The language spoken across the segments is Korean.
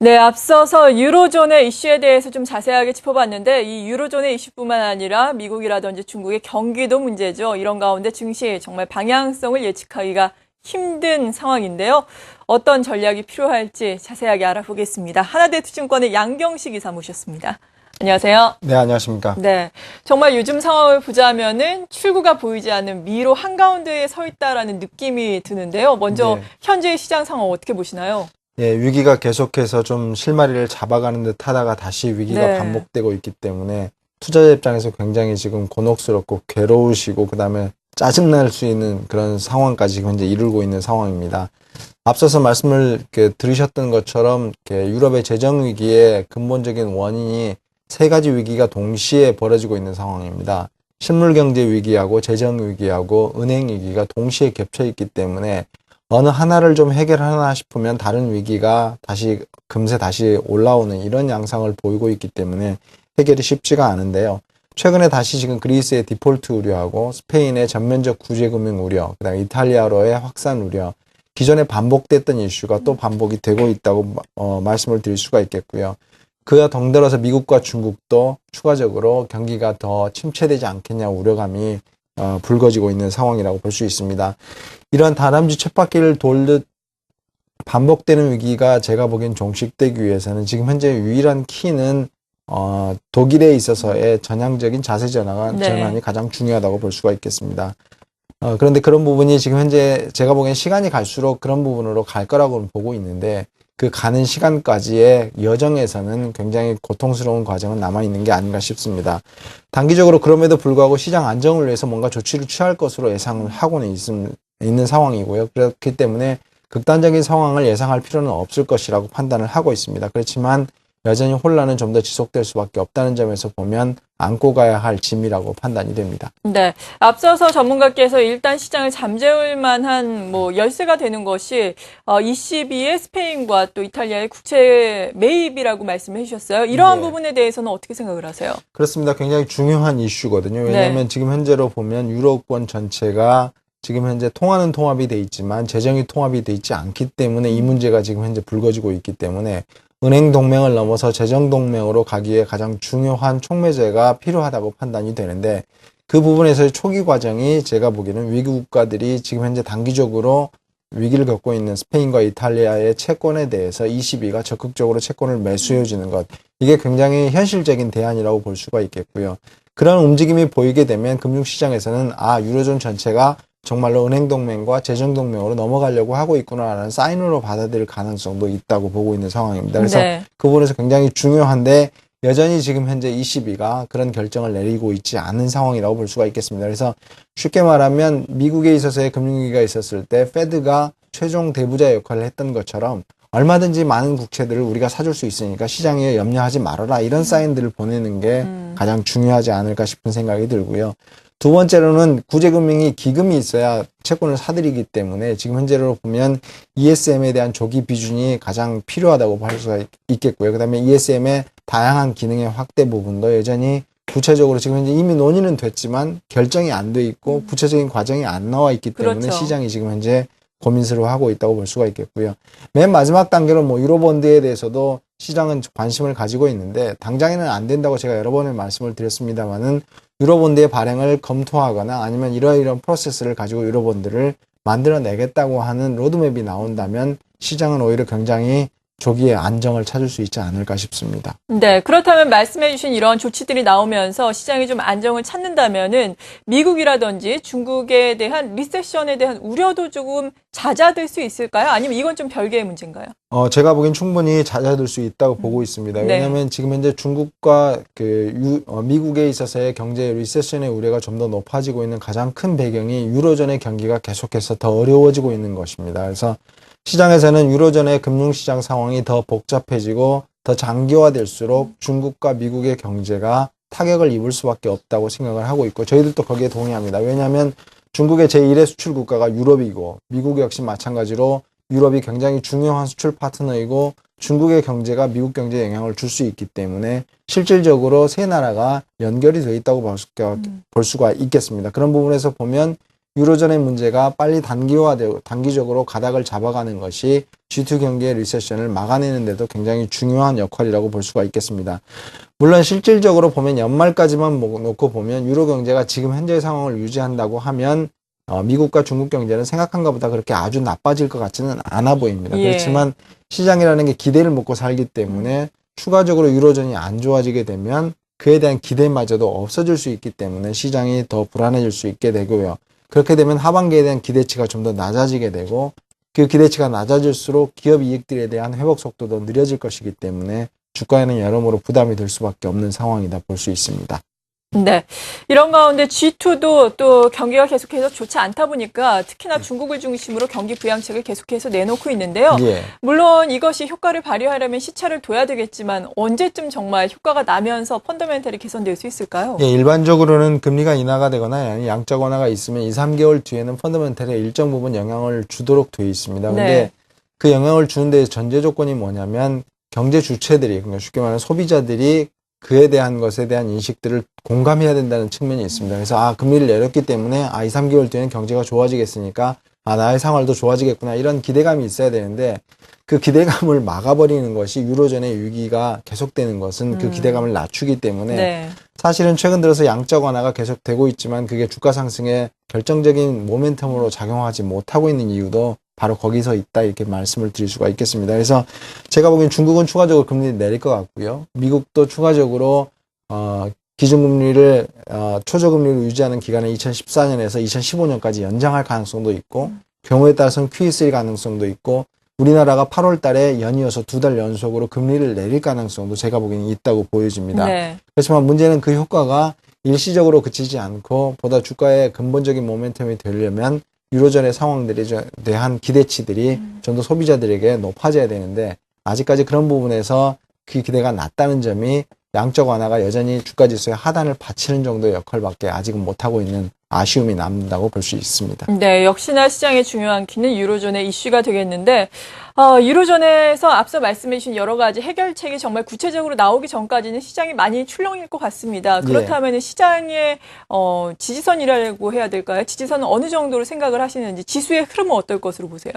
네, 앞서서 유로존의 이슈에 대해서 좀 자세하게 짚어봤는데 이 유로존의 이슈뿐만 아니라 미국이라든지 중국의 경기도 문제죠. 이런 가운데 증시 정말 방향성을 예측하기가 힘든 상황인데요. 어떤 전략이 필요할지 자세하게 알아보겠습니다. 하나대투증권의 양경식 이사 모셨습니다. 안녕하세요. 네, 안녕하십니까. 네, 정말 요즘 상황을 보자면은 출구가 보이지 않는 미로 한가운데에 서 있다라는 느낌이 드는데요. 먼저 네. 현재의 시장 상황 어떻게 보시나요? 예, 위기가 계속해서 좀 실마리를 잡아가는 듯 하다가 다시 위기가 네. 반복되고 있기 때문에 투자자 입장에서 굉장히 지금 곤혹스럽고 괴로우시고 그다음에 짜증날 수 있는 그런 상황까지 지금 현재 이르고 있는 상황입니다. 앞서서 말씀을 들으셨던 것처럼 유럽의 재정 위기의 근본적인 원인이 세 가지 위기가 동시에 벌어지고 있는 상황입니다. 실물 경제 위기하고 재정 위기하고 은행 위기가 동시에 겹쳐 있기 때문에 어느 하나를 좀 해결하나 싶으면 다른 위기가 금세 다시 올라오는 이런 양상을 보이고 있기 때문에 해결이 쉽지가 않은데요. 최근에 다시 지금 그리스의 디폴트 우려하고 스페인의 전면적 구제금융 우려, 그다음에 이탈리아로의 확산 우려, 기존에 반복됐던 이슈가 또 반복이 되고 있다고 말씀을 드릴 수가 있겠고요. 그와 덩달아서 미국과 중국도 추가적으로 경기가 더 침체되지 않겠냐 우려감이 불거지고 있는 상황이라고 볼 수 있습니다. 이런 다람쥐 쳇바퀴를 돌듯 반복되는 위기가 제가 보기엔 종식되기 위해서는 지금 현재 유일한 키는 독일에 있어서의 전향적인 자세 전환이 가장 중요하다고 볼 수가 있겠습니다. 그런데 그런 부분이 지금 현재 제가 보기엔 시간이 갈수록 그런 부분으로 갈 거라고 보고 있는데 그 가는 시간까지의 여정에서는 굉장히 고통스러운 과정은 남아있는 게 아닌가 싶습니다. 단기적으로 그럼에도 불구하고 시장 안정을 위해서 뭔가 조치를 취할 것으로 예상을 하고는 있는 상황이고요. 그렇기 때문에 극단적인 상황을 예상할 필요는 없을 것이라고 판단을 하고 있습니다. 그렇지만 여전히 혼란은 좀 더 지속될 수밖에 없다는 점에서 보면 안고 가야 할 짐이라고 판단이 됩니다. 네. 앞서서 전문가께서 일단 시장을 잠재울 만한 열쇠가 되는 것이 ECB의 스페인과 또 이탈리아의 국채 매입이라고 말씀해 주셨어요. 이러한 네. 부분에 대해서는 어떻게 생각을 하세요? 그렇습니다. 굉장히 중요한 이슈거든요. 왜냐하면 지금 현재로 보면 유로권 전체가 지금 현재 통화는 통합이 돼 있지만 재정이 통합이 돼 있지 않기 때문에 이 문제가 지금 현재 불거지고 있기 때문에 은행 동맹을 넘어서 재정 동맹으로 가기에 가장 중요한 촉매제가 필요하다고 판단이 되는데 그 부분에서의 초기 과정이 제가 보기에는 위기 국가들이 지금 현재 단기적으로 위기를 겪고 있는 스페인과 이탈리아의 채권에 대해서 ECB가 적극적으로 채권을 매수해 주는 것, 이게 굉장히 현실적인 대안이라고 볼 수가 있겠고요. 그런 움직임이 보이게 되면 금융시장에서는 유로존 전체가 정말로 은행동맹과 재정동맹으로 넘어가려고 하고 있구나라는 사인으로 받아들일 가능성도 있다고 보고 있는 상황입니다. 그래서 그 부분에서 굉장히 중요한데 여전히 지금 현재 ECB가 그런 결정을 내리고 있지 않은 상황이라고 볼 수가 있겠습니다. 그래서 쉽게 말하면 미국에 있어서의 금융위기가 있었을 때 페드가 최종 대부자 역할을 했던 것처럼 얼마든지 많은 국채들을 우리가 사줄 수 있으니까 시장에 염려하지 말아라, 이런 사인들을 보내는 게 가장 중요하지 않을까 싶은 생각이 들고요. 두 번째로는 구제금융이 기금이 있어야 채권을 사들이기 때문에 지금 현재로 보면 ESM에 대한 조기 비준이 가장 필요하다고 볼 수가 있겠고요. 그 다음에 ESM의 다양한 기능의 확대 부분도 여전히 구체적으로 지금 현재 이미 논의는 됐지만 결정이 안 돼 있고 구체적인 과정이 안 나와 있기 때문에 시장이 지금 현재 고민스러워하고 있다고 볼 수가 있겠고요. 맨 마지막 단계로 유로본드에 대해서도 시장은 관심을 가지고 있는데 당장에는 안 된다고 제가 여러 번의 말씀을 드렸습니다만은 유로본드의 발행을 검토하거나 아니면 이러이러한 프로세스를 가지고 유로본드를 만들어내겠다고 하는 로드맵이 나온다면 시장은 오히려 굉장히 조기에 안정을 찾을 수 있지 않을까 싶습니다. 네, 그렇다면 말씀해 주신 이런 조치들이 나오면서 시장이 좀 안정을 찾는다면은 미국이라든지 중국에 대한 리세션에 대한 우려도 조금 잦아들 수 있을까요? 아니면 이건 좀 별개의 문제인가요? 제가 보기엔 충분히 잦아들 수 있다고 보고 있습니다. 왜냐하면 지금 현재 중국과 미국에 있어서의 경제 리세션의 우려가 좀 더 높아지고 있는 가장 큰 배경이 유로존의 경기가 계속해서 더 어려워지고 있는 것입니다. 그래서 시장에서는 유로존의 금융시장 상황이 더 복잡해지고 더 장기화될수록 중국과 미국의 경제가 타격을 입을 수밖에 없다고 생각을 하고 있고 저희들도 거기에 동의합니다. 왜냐하면 중국의 제1의 수출 국가가 유럽이고 미국 역시 마찬가지로 유럽이 굉장히 중요한 수출 파트너이고 중국의 경제가 미국 경제에 영향을 줄 수 있기 때문에 실질적으로 세 나라가 연결이 되어 있다고 볼 수가 있겠습니다. 그런 부분에서 보면 유로존의 문제가 빨리 단기화되고 단기적으로 가닥을 잡아가는 것이 G2 경기의 리세션을 막아내는 데도 굉장히 중요한 역할이라고 볼 수가 있겠습니다. 물론 실질적으로 보면 연말까지만 놓고 보면 유로 경제가 지금 현재의 상황을 유지한다고 하면 미국과 중국 경제는 생각한 것보다 그렇게 아주 나빠질 것 같지는 않아 보입니다. 예. 그렇지만 시장이라는 게 기대를 먹고 살기 때문에 추가적으로 유로존이 안 좋아지게 되면 그에 대한 기대마저도 없어질 수 있기 때문에 시장이 더 불안해질 수 있게 되고요. 그렇게 되면 하반기에 대한 기대치가 좀 더 낮아지게 되고 그 기대치가 낮아질수록 기업 이익들에 대한 회복 속도도 느려질 것이기 때문에 주가에는 여러모로 부담이 될 수밖에 없는 상황이다 볼 수 있습니다. 네. 이런 가운데 G2도 또 경기가 계속해서 좋지 않다 보니까 특히나 중국을 중심으로 경기 부양책을 계속해서 내놓고 있는데요. 예. 물론 이것이 효과를 발휘하려면 시차를 둬야 되겠지만 언제쯤 정말 효과가 나면서 펀더멘털이 개선될 수 있을까요? 예, 일반적으로는 금리가 인하가 되거나 양적 완화가 있으면 2, 3개월 뒤에는 펀더멘털에 일정 부분 영향을 주도록 되어 있습니다. 근데 네. 그 영향을 주는 데 전제 조건이 뭐냐면 경제 주체들이, 그러니까 쉽게 말하면 소비자들이 그에 대한 것에 대한 인식들을 공감해야 된다는 측면이 있습니다. 그래서 금리를 내렸기 때문에 2, 3개월 뒤에는 경제가 좋아지겠으니까 나의 생활도 좋아지겠구나 이런 기대감이 있어야 되는데 그 기대감을 막아버리는 것이 유로존의 위기가 계속되는 것은 그 기대감을 낮추기 때문에 네. 사실은 최근 들어서 양적 완화가 계속되고 있지만 그게 주가 상승에 결정적인 모멘텀으로 작용하지 못하고 있는 이유도 바로 거기서 있다 이렇게 말씀을 드릴 수가 있겠습니다. 그래서 제가 보기엔 중국은 추가적으로 금리를 내릴 것 같고요. 미국도 추가적으로 기준금리를 초저금리로 유지하는 기간을 2014년에서 2015년까지 연장할 가능성도 있고 경우에 따라서는 QE3 가능성도 있고 우리나라가 8월 달에 연이어서 2달 연속으로 금리를 내릴 가능성도 제가 보기에는 있다고 보여집니다. 네. 그렇지만 문제는 그 효과가 일시적으로 그치지 않고 보다 주가의 근본적인 모멘텀이 되려면 유로존의 상황들에 대한 기대치들이 좀 더 소비자들에게 높아져야 되는데 아직까지 그런 부분에서 그 기대가 낮다는 점이 양적 완화가 여전히 주가 지수의 하단을 받치는 정도의 역할밖에 아직은 못하고 있는 아쉬움이 남는다고 볼 수 있습니다. 네, 역시나 시장의 중요한 키는 유로존의 이슈가 되겠는데 유로존에서 앞서 말씀해 주신 여러 가지 해결책이 정말 구체적으로 나오기 전까지는 시장이 많이 출렁일 것 같습니다. 그렇다면 시장의 지지선이라고 해야 될까요? 지지선은 어느 정도로 생각을 하시는지 지수의 흐름은 어떨 것으로 보세요?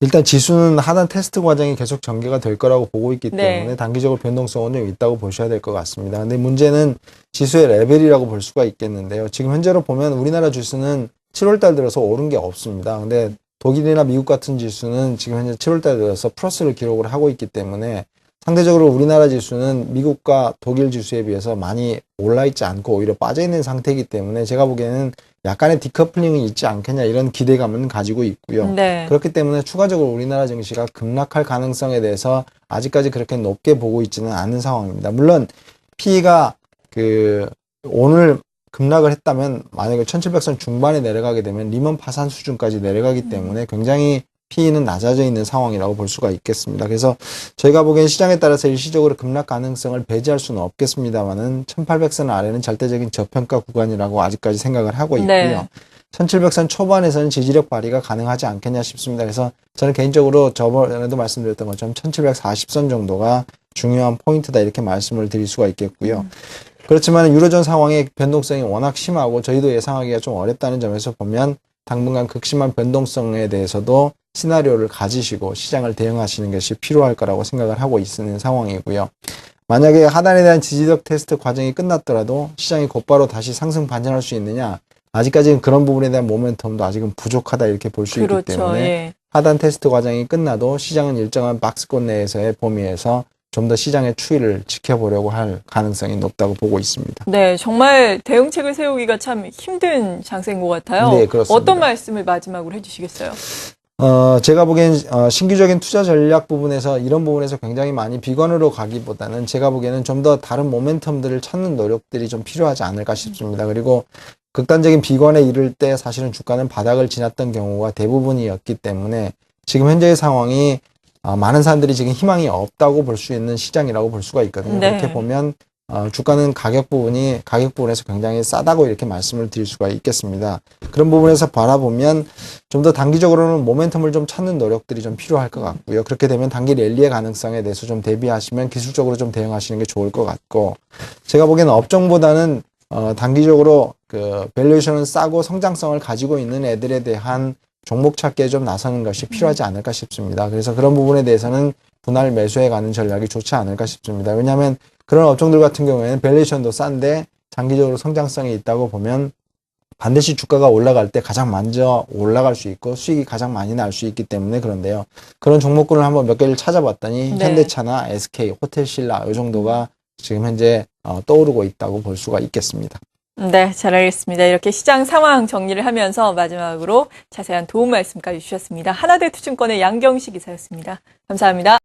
일단 지수는 하단 테스트 과정이 계속 전개가 될 거라고 보고 있기 때문에 네. 단기적으로 변동성은 좀 있다고 보셔야 될 것 같습니다. 근데 문제는 지수의 레벨이라고 볼 수가 있겠는데요. 지금 현재로 보면 우리나라 지수는 7월 달 들어서 오른 게 없습니다. 근데 독일이나 미국 같은 지수는 지금 현재 7월 달 들어서 플러스를 기록을 하고 있기 때문에 상대적으로 우리나라 지수는 미국과 독일 지수에 비해서 많이 올라있지 않고 오히려 빠져있는 상태이기 때문에 제가 보기에는 약간의 디커플링이 있지 않겠냐 이런 기대감은 가지고 있고요. 네. 그렇기 때문에 추가적으로 우리나라 증시가 급락할 가능성에 대해서 아직까지 그렇게 높게 보고 있지는 않은 상황입니다. 물론 P가 오늘 급락을 했다면 만약에 1700선 중반에 내려가게 되면 리먼 파산 수준까지 내려가기 때문에 굉장히 P는 낮아져 있는 상황이라고 볼 수가 있겠습니다. 그래서 저희가 보기엔 시장에 따라서 일시적으로 급락 가능성을 배제할 수는 없겠습니다만은 1800선 아래는 절대적인 저평가 구간이라고 아직까지 생각을 하고 있고요. 네. 1700선 초반에서는 지지력 발휘가 가능하지 않겠냐 싶습니다. 그래서 저는 개인적으로 저번에도 말씀드렸던 것처럼 1740선 정도가 중요한 포인트다 이렇게 말씀을 드릴 수가 있겠고요. 그렇지만 유로존 상황의 변동성이 워낙 심하고 저희도 예상하기가 좀 어렵다는 점에서 보면 당분간 극심한 변동성에 대해서도 시나리오를 가지시고 시장을 대응하시는 것이 필요할 거라고 생각을 하고 있는 상황이고요. 만약에 하단에 대한 지지력 테스트 과정이 끝났더라도 시장이 곧바로 다시 상승 반전할 수 있느냐? 아직까지는 그런 부분에 대한 모멘텀도 아직은 부족하다 이렇게 볼 수 있기 때문에 예. 하단 테스트 과정이 끝나도 시장은 일정한 박스권 내에서의 범위에서 좀 더 시장의 추이를 지켜보려고 할 가능성이 높다고 보고 있습니다. 네, 정말 대응책을 세우기가 참 힘든 장세인 것 같아요. 네, 그렇습니다. 어떤 말씀을 마지막으로 해주시겠어요? 제가 보기엔 신규적인 투자 전략 부분에서 이런 부분에서 굉장히 많이 비관으로 가기보다는 제가 보기에는 좀 더 다른 모멘텀들을 찾는 노력들이 좀 필요하지 않을까 싶습니다. 그리고 극단적인 비관에 이를 때 사실은 주가는 바닥을 지났던 경우가 대부분이었기 때문에 지금 현재의 상황이 많은 사람들이 지금 희망이 없다고 볼 수 있는 시장이라고 볼 수가 있거든요. 네. 그렇게 보면 주가는 가격 부분에서 굉장히 싸다고 이렇게 말씀을 드릴 수가 있겠습니다. 그런 부분에서 바라보면 좀 더 단기적으로는 모멘텀을 좀 찾는 노력들이 좀 필요할 것 같고요. 그렇게 되면 단기 랠리의 가능성에 대해서 좀 대비하시면 기술적으로 좀 대응하시는 게 좋을 것 같고 제가 보기에는 업종보다는 단기적으로 그 밸류에이션은 싸고 성장성을 가지고 있는 애들에 대한 종목 찾기에 좀 나서는 것이 필요하지 않을까 싶습니다. 그래서 그런 부분에 대해서는 분할 매수해 가는 전략이 좋지 않을까 싶습니다. 왜냐하면 그런 업종들 같은 경우에는 밸류에이션도 싼데 장기적으로 성장성이 있다고 보면 반드시 주가가 올라갈 때 가장 먼저 올라갈 수 있고 수익이 가장 많이 날 수 있기 때문에 그런데요. 그런 종목군을 한번 몇 개를 찾아봤더니 네. 현대차나 SK, 호텔신라 이 정도가 지금 현재 떠오르고 있다고 볼 수가 있겠습니다. 네, 잘 알겠습니다. 이렇게 시장 상황 정리를 하면서 마지막으로 자세한 도움 말씀까지 주셨습니다. 하나대투증권의 양경식 이사였습니다. 감사합니다.